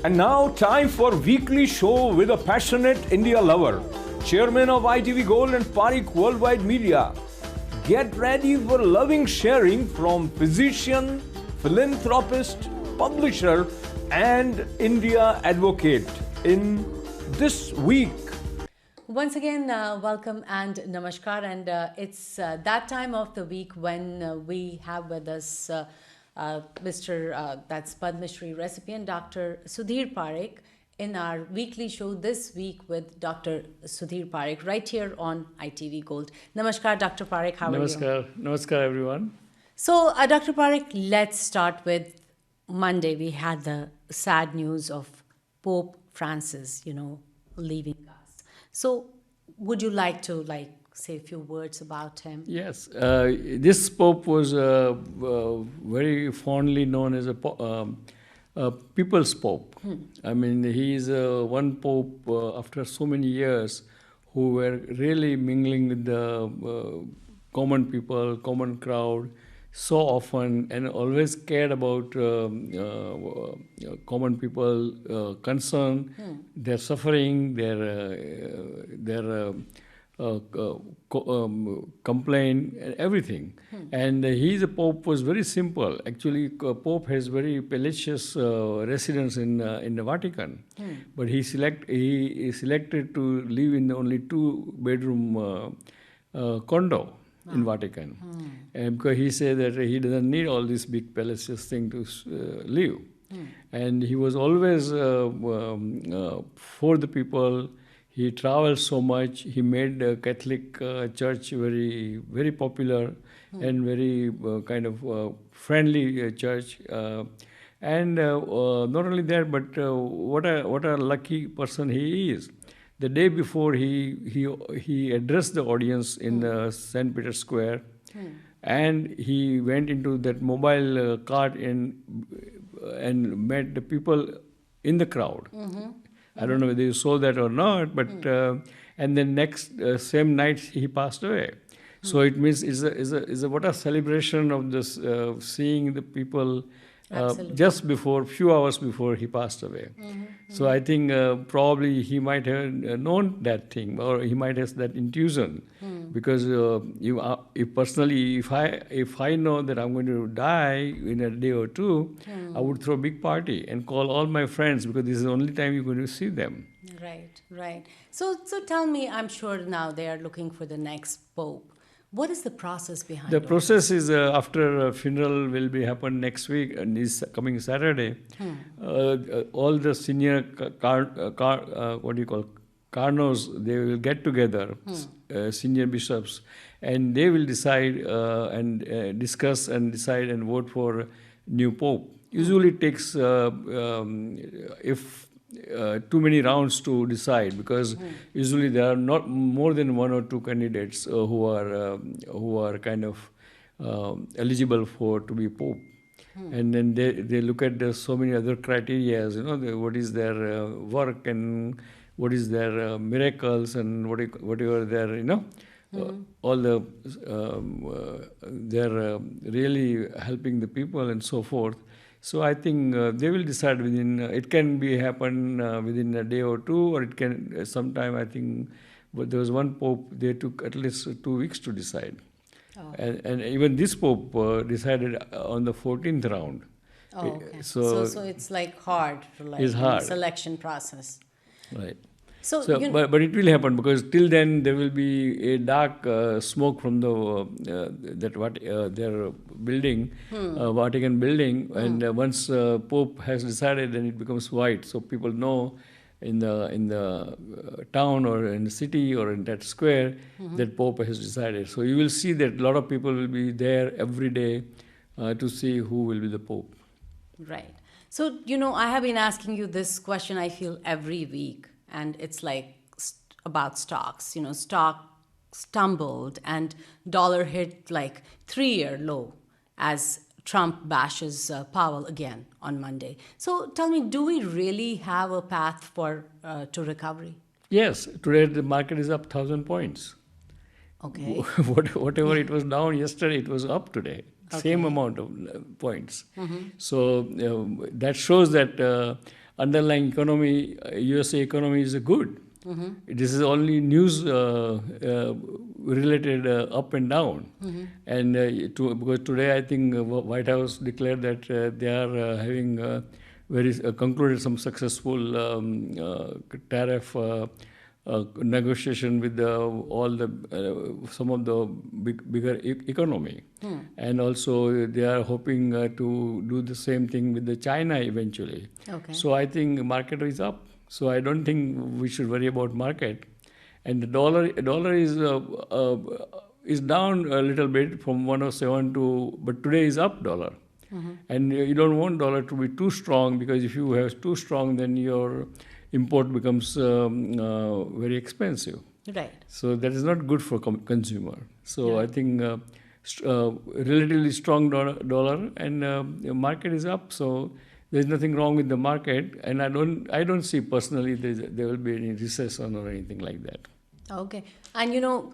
And now, time for weekly show with a passionate India lover, chairman of ITV Gold and Parikh Worldwide Media. Get ready for loving sharing from physician, philanthropist, publisher, and India advocate in this week. Once again, welcome and namaskar. And it's that time of the week when we have with us that's Padma Shri recipient, Dr. Sudhir Parikh, in our weekly show this week with Dr. Sudhir Parikh, right here on ITV Gold. Namaskar, Dr. Parikh. How are you? Namaskar, everyone. So, Dr. Parikh, let's start with Monday. We had the sad news of Pope Francis, leaving us. So, would you like to say a few words about him? Yes, this Pope was very fondly known as a people's Pope. I mean, he is one Pope after so many years who were really mingling with the common people, common crowd, so often, and always cared about common people concern, their suffering, their complaint, everything. And his Pope was very simple. Actually, Pope has very palatial residence in the Vatican, but he selected to live in only 2-bedroom condo in Vatican, and because he said that he doesn't need all this big palaces thing to live, and he was always for the people. He traveled so much. He made the Catholic Church very, very popular and very kind of friendly church. And not only that, but what a lucky person he is. The day before, he addressed the audience in St. Peter's Square, and he went into that mobile cart and met the people in the crowd. I don't know whether you saw that or not, but and then next same night he passed away. So it means is a what a celebration of this seeing the people just before, few hours before he passed away. So I think probably he might have known that thing, or he might have that intuition, because if I know that I'm going to die in a day or two, I would throw a big party and call all my friends, because this is the only time you're going to see them. Right. So tell me, I'm sure now they are looking for the next Pope. What is the process behind it? The process is after funeral will be happen next week, and is coming Saturday. All the senior cardinals, they will get together, senior bishops, and they will decide and discuss and decide and vote for new pope. Usually it takes if too many rounds to decide, because usually there are not more than one or two candidates who are kind of eligible to be pope. And then they look at so many other criteria, what is their work and what is their miracles and whatever their, all the they're really helping the people and so forth. So I think they will decide it can happen within a day or two, or it can sometime, I think, but there was one pope, they took at least 2 weeks to decide. Oh. And even this pope decided on the 14th round. Oh, okay. So it's hard, it's hard. Selection process. Right. But it will happen, because till then there will be a dark smoke from their building, Vatican building, and once Pope has decided, then it becomes white. So people know in the town or in the city or in that square that Pope has decided. So you will see that a lot of people will be there every day to see who will be the Pope. Right. So I have been asking you this question, I feel, every week. And it's about stocks. Stock stumbled and dollar hit 3-year low as Trump bashes Powell again on Monday. So tell me, do we really have a path to recovery? Yes. Today the market is up 1,000 points. Okay. Whatever it was down yesterday, it was up today. Okay. Same amount of points. So that shows that underlying economy, USA economy is good. This is only news related up and down. And because today I think White House declared that they are having concluded some successful tariff negotiation with all the some of the bigger economy, and also they are hoping to do the same thing with the China eventually. Okay. So I think market is up. So I don't think we should worry about market. And the dollar is down a little bit from 107 to, but today is up dollar. And you don't want dollar to be too strong, because if you have too strong, then your import becomes very expensive. Right. So that is not good for consumer. So Yeah. I think relatively strong dollar and the market is up. So there's nothing wrong with the market, and I don't see personally there will be any recession or anything like that. Okay. And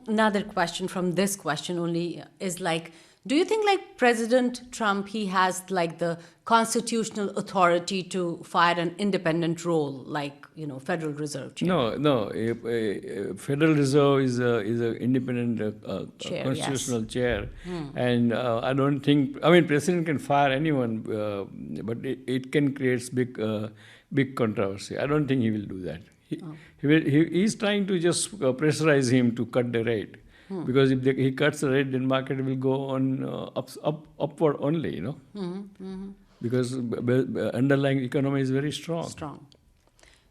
another question from this question only is like, do you think like President Trump, he has like the constitutional authority to fire an independent role like, Federal Reserve Chair? No. Federal Reserve is a independent Chair, constitutional chair, and I don't think. I mean, president can fire anyone, but it can create big controversy. I don't think he will do that. He is trying to just pressurize him to cut the rate, because if he cuts the rate, then market will go on upward only. Because underlying economy is very strong. Strong.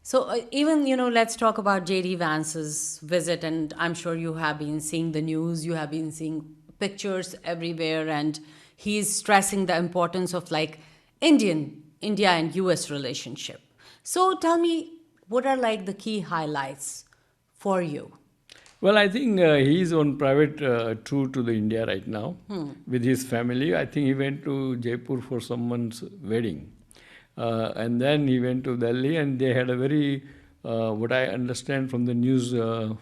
So even, let's talk about J.D. Vance's visit, and I'm sure you have been seeing the news, you have been seeing pictures everywhere, and he's stressing the importance of like India and US relationship. So tell me, what are like the key highlights for you? Well, I think he's on private tour to the India right now with his family. I think he went to Jaipur for someone's wedding. And then he went to Delhi, and they had a very, what I understand from the news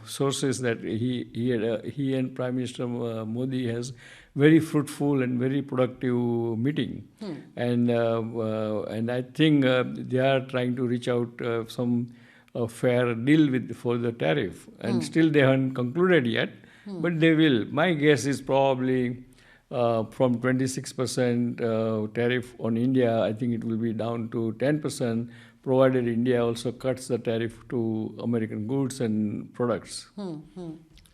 sources, that he and Prime Minister Modi has very fruitful and very productive meeting. And I think they are trying to reach out some fair deal for the tariff. And still they haven't concluded yet, but they will. My guess is probably from 26% tariff on India, I think it will be down to 10%, provided India also cuts the tariff to American goods and products.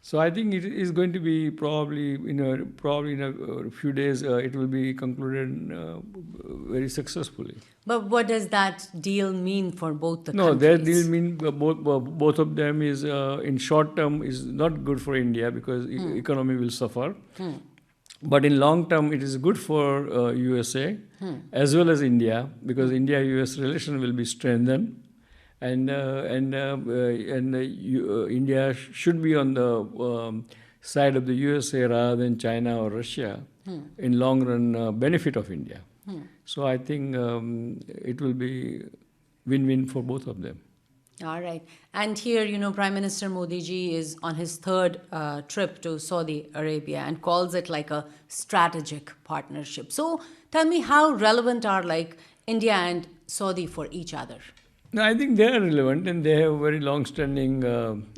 So I think it is going to be probably in a few days it will be concluded very successfully. But what does that deal mean for both the No, countries? that deal mean both of them is in short term is not good for India, because economy will suffer. But in long term, it is good for USA as well as India, because India-US relation will be strengthened, and India should be on the side of the USA rather than China or Russia in long run benefit of India. So I think it will be win-win for both of them. All right. And here, Prime Minister Modi ji is on his third trip to Saudi Arabia and calls it like a strategic partnership. So tell me, how relevant are like India and Saudi for each other? No, I think they are relevant, and they have very long-standing,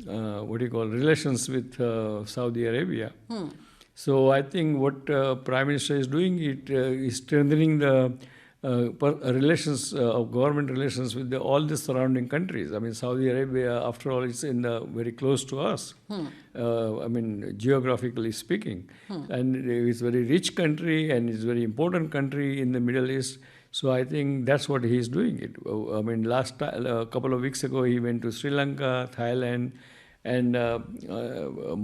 relations with Saudi Arabia. So I think what Prime Minister is doing, it is strengthening the relations of government relations with all the surrounding countries. I mean, Saudi Arabia, after all, is very close to us. I mean, geographically speaking, and it's a very rich country, and it's a very important country in the Middle East. So I think that's what he is doing it. I mean, a couple of weeks ago, he went to Sri Lanka, Thailand, and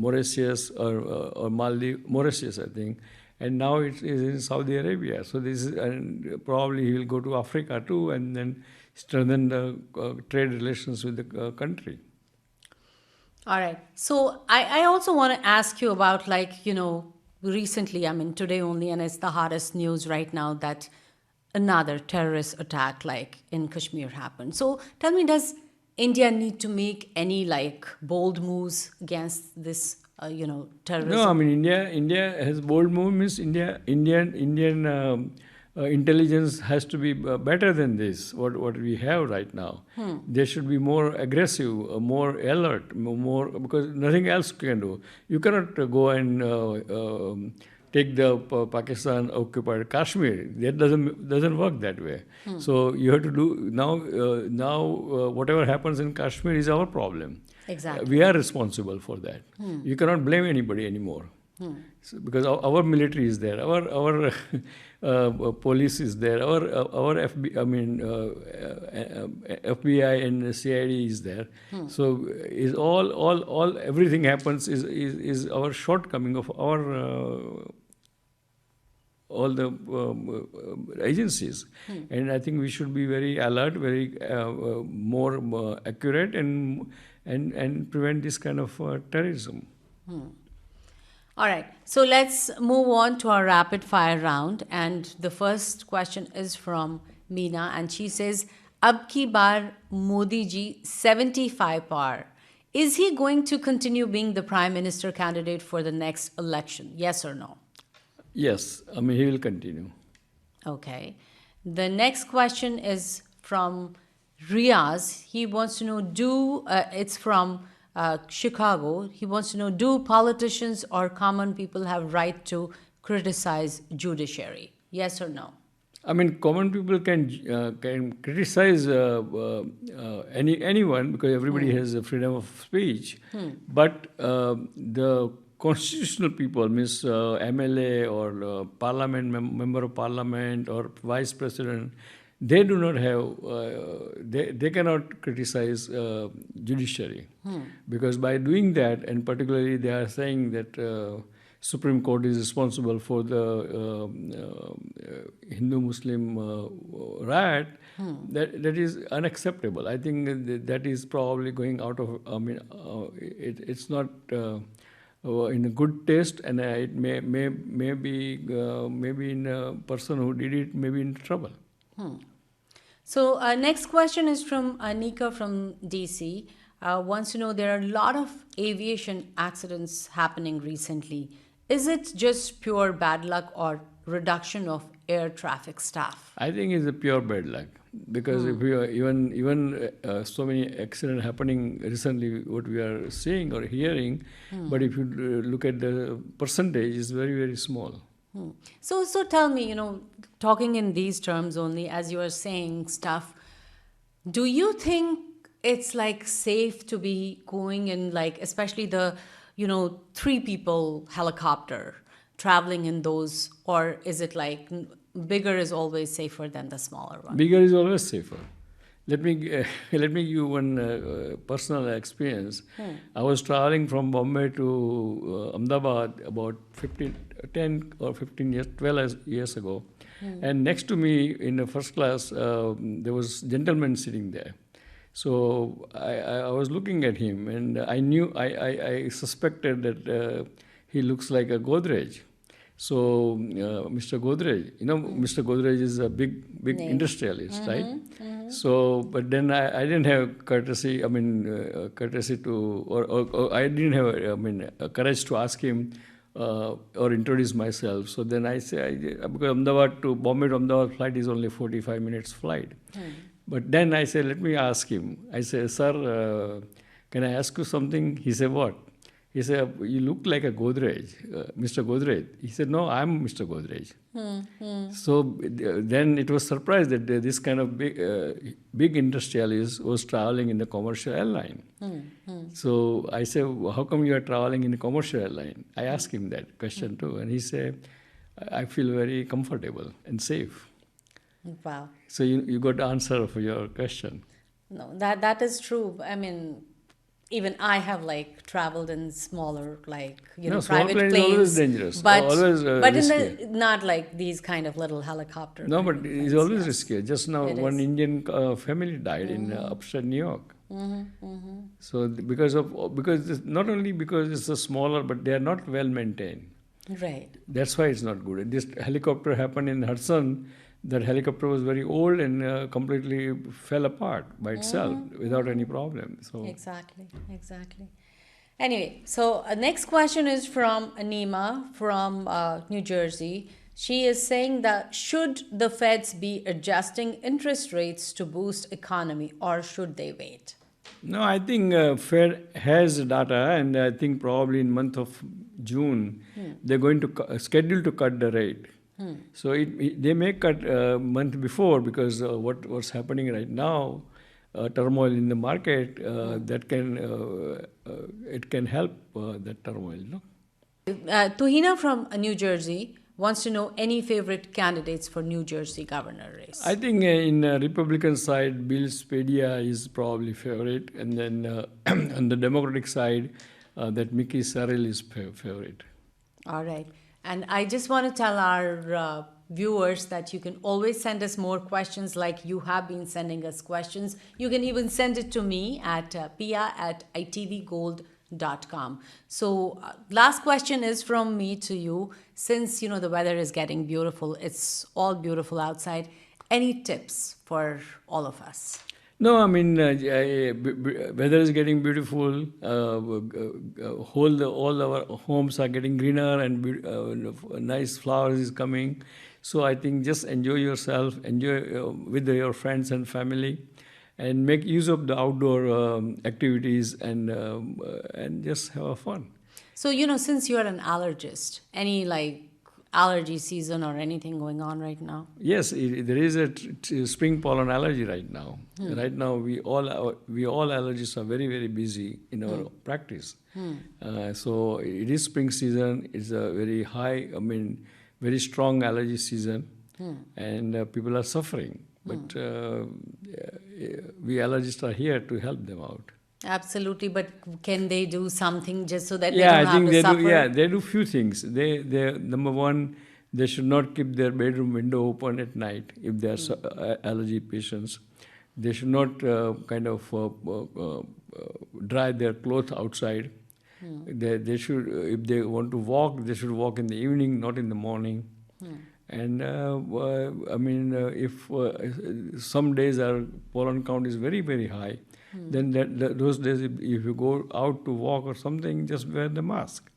Mauritius or Mauritius, I think. And now it is in Saudi Arabia. So this is, and probably he will go to Africa too, and then strengthen the trade relations with the country. All right. So I also want to ask you about recently, I mean today only, and it's the hottest news right now, that another terrorist attack in Kashmir happened. So tell me, does India need to make any bold moves against this terrorism? No, I mean India has bold moves. Indian intelligence has to be better than this, what we have right now. They should be more aggressive, more alert, more, because nothing else can do. You cannot go and take the Pakistan occupied Kashmir. That doesn't work that way. So you have to do now. Whatever happens in Kashmir is our problem. Exactly. We are responsible for that. You cannot blame anybody anymore. So, because our military is there, our police is there, our FBI and CID is there. So is all everything happens is our shortcoming of our all the agencies. And I think we should be very alert, very more accurate, and prevent this kind of terrorism. All right, so let's move on to our rapid fire round. And the first question is from Meena, and she says, Ab ki baar Modi ji 75 par. Is he going to continue being the Prime Minister candidate for the next election? Yes or no? Yes, I mean, he will continue. Okay. The next question is from Riaz. He wants to know, it's from Chicago. He wants to know, do politicians or common people have right to criticize judiciary? Yes or no? I mean, common people can criticize anyone, because everybody has a freedom of speech. But the constitutional people, means MLA or member of parliament or vice president, they do not have, they cannot criticize judiciary. Because by doing that, and particularly they are saying that Supreme Court is responsible for the Hindu-Muslim riot, that is unacceptable. I think that is probably going out of, I mean, it's not in a good taste, and it may be maybe in a person who did it may be in trouble. So next question is from Anika from DC. Wants to know, there are a lot of aviation accidents happening recently. Is it just pure bad luck or reduction of air traffic staff? I think it's a pure bad luck, because if we are even so many accidents happening recently, what we are seeing or hearing, but if you look at the percentage, it's very, very small. So tell me, talking in these terms only, as you are saying stuff, do you think it's like safe to be going in, like, especially the 3 people helicopter traveling in those, or is it like bigger is always safer than the smaller one? Bigger is always safer. Let me give you one personal experience. I was traveling from Bombay to Ahmedabad about 12 years ago. And next to me in the first class, there was a gentleman sitting there. So I was looking at him, and I suspected that he looks like a Godrej. So Mr. Godrej, Mr. Godrej is a big industrialist, right? So, but then I didn't have courtesy to, or I didn't have, courage to ask him or introduce myself. So then I say, because Ahmedabad to Bombay to Ahmedabad flight is only 45 minutes flight. But then I said, let me ask him. I said, sir, can I ask you something? He said, what? He said, you look like a Godrej, Mr. Godrej. He said, no, I'm Mr. Godrej. So then it was surprised that this kind of big industrialist was traveling in the commercial airline. So I said, how come you are traveling in a commercial airline? I asked him that question too. And he said, I feel very comfortable and safe. Wow. So you got the answer for your question. No, that is true. I mean, even I have traveled in smaller private planes. Is always dangerous. But always risky. Not like these kind of little helicopter. No, but it's always risky. Just now, one is. Indian family died in upstate New York. So because not only because it's a smaller, but they are not well maintained. Right. That's why it's not good. This helicopter happened in Hudson. That helicopter was very old and completely fell apart by itself without any problem. So Exactly. Anyway, so next question is from Anima from New Jersey. She is saying that should the Feds be adjusting interest rates to boost economy or should they wait? No, I think Fed has data, and I think probably in month of June they're going to schedule to cut the rate. So they may cut month before because what's happening right now, turmoil in the market, that can it can help that turmoil. No? Tuhina from New Jersey wants to know any favorite candidates for New Jersey governor race. I think in Republican side, Bill Spadea is probably favorite, and then on the Democratic side, that Mickey Sarrell is favorite. All right. And I just want to tell our viewers that you can always send us more questions like you have been sending us questions. You can even send it to me at pia@itvgold.com. So last question is from me to you. Since, the weather is getting beautiful, it's all beautiful outside. Any tips for all of us? No, I mean, weather is getting beautiful. All our homes are getting greener, and nice flowers is coming. So I think just enjoy yourself, enjoy with your friends and family, and make use of the outdoor activities and just have fun. So, since you're an allergist, any allergy season or anything going on right now? Yes, there is a spring pollen allergy right now. Right now, we all allergists are very, very busy in our practice. So it is spring season. It's a very high, very strong allergy season, and people are suffering. But we allergists are here to help them out. Absolutely, but can they do something just so that they Yeah, don't I have think to they suffer? do. Yeah, they do few things. They number one, they should not keep their bedroom window open at night if they are allergy patients. They should not dry their clothes outside. They should, if they want to walk, they should walk in the evening, not in the morning. And if some days our pollen count is very, very high, then those days, if you go out to walk or something, just wear the mask.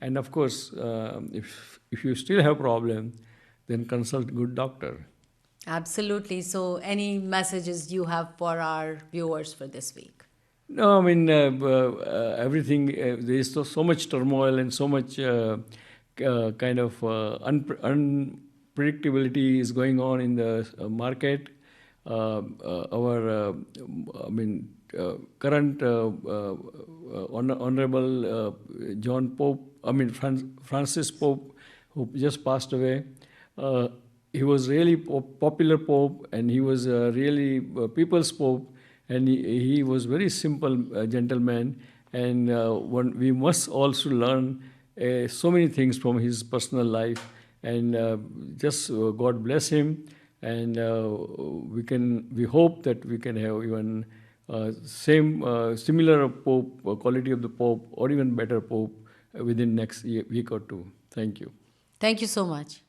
And of course, if you still have problem, then consult good doctor. Absolutely. So, any messages you have for our viewers for this week? No, everything, there is so much turmoil and so much unpredictability is going on in the market. Current Honorable John Pope, Francis Pope, who just passed away. He was really popular Pope, and he was really people's Pope, and he was very simple gentleman. And we must also learn so many things from his personal life, and just God bless him. And we hope that we can have even similar Pope, quality of the Pope, or even better Pope within next week or two. Thank you. Thank you so much.